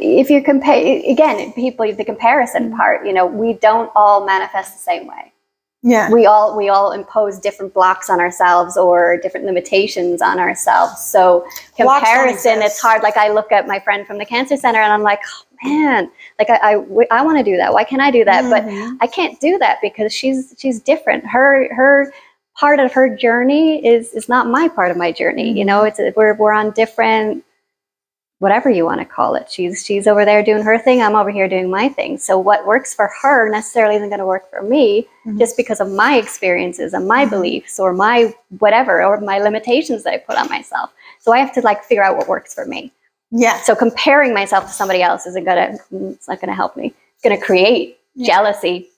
if you compare, again, people, the comparison part, we don't all manifest the same way. Yeah. We all impose different blocks on ourselves or different limitations on ourselves. So comparison, it's hard. Like I look at my friend from the cancer center and I'm like, oh man, like I want to do that. Why can't I do that? But I can't do that because she's different. Her part of her journey is not my part of my journey. We're on different, whatever you want to call it. She's over there doing her thing. I'm over here doing my thing. So what works for her necessarily isn't going to work for me just because of my experiences and my beliefs or my whatever, or my limitations that I put on myself. So I have to figure out what works for me. Yeah. So comparing myself to somebody else it's not going to help me. It's going to create jealousy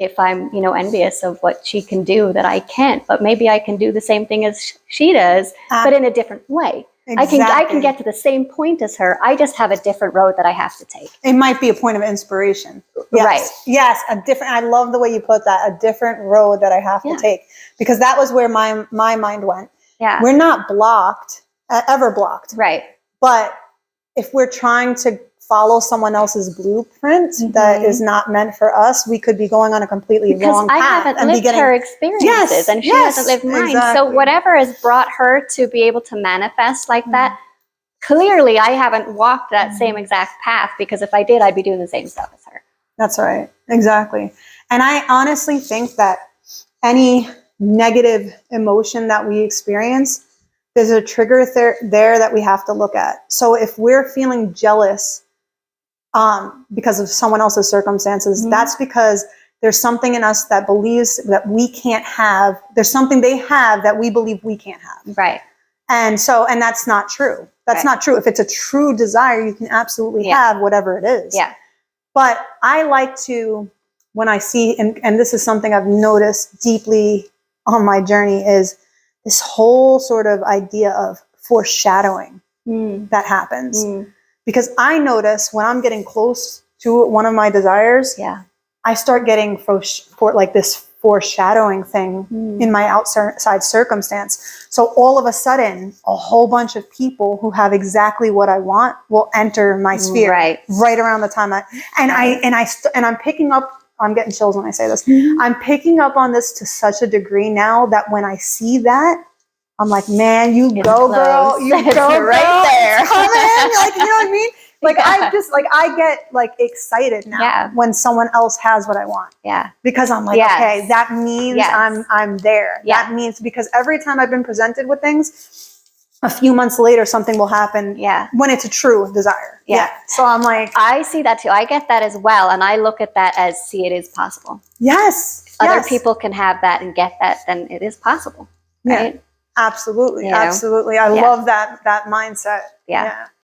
if I'm, envious of what she can do that I can't, but maybe I can do the same thing as she does, but in a different way. Exactly. I can get to the same point as her. I just have a different road that I have to take. It might be a point of inspiration. Yes. Right. Yes. I love the way you put that. A different road that I have to take, because that was where my mind went. Yeah. We're not blocked, ever blocked. Right. But if we're trying to follow someone else's blueprint that is not meant for us, we could be going on a completely wrong path. I haven't lived her experiences and she hasn't lived mine. Exactly. So whatever has brought her to be able to manifest like that, clearly I haven't walked that same exact path, because if I did, I'd be doing the same stuff as her. That's right. Exactly. And I honestly think that any negative emotion that we experience, there's a trigger there that we have to look at. So if we're feeling jealous because of someone else's circumstances, that's because there's something in us that believes that we can't have. There's something they have that we believe we can't have. Right. And that's not true. That's not true. If it's a true desire, you can absolutely have whatever it is. Yeah. But I like to, when I see, and this is something I've noticed deeply on my journey, is this whole sort of idea of foreshadowing that happens. Because I notice when I'm getting close to one of my desires, I start getting this foreshadowing thing in my outside circumstance. So all of a sudden, a whole bunch of people who have exactly what I want will enter my sphere right around the time I'm picking up. I'm getting chills when I say this. I'm picking up on this to such a degree now that when I see that, I'm like, man, you go, girl. You go, right there. Come in. You know what I mean? I get excited now when someone else has what I want. Yeah. Because I'm like, okay, that means I'm there. Yeah. That means, because every time I've been presented with things, a few months later, something will happen. Yeah. When it's a true desire. Yeah. So I'm like, I see that too. I get that as well. And I look at that as, see, it is possible. Yes. If other people can have that and get that, then it is possible. Right? Yeah. Absolutely. Absolutely. I love that mindset. Yeah.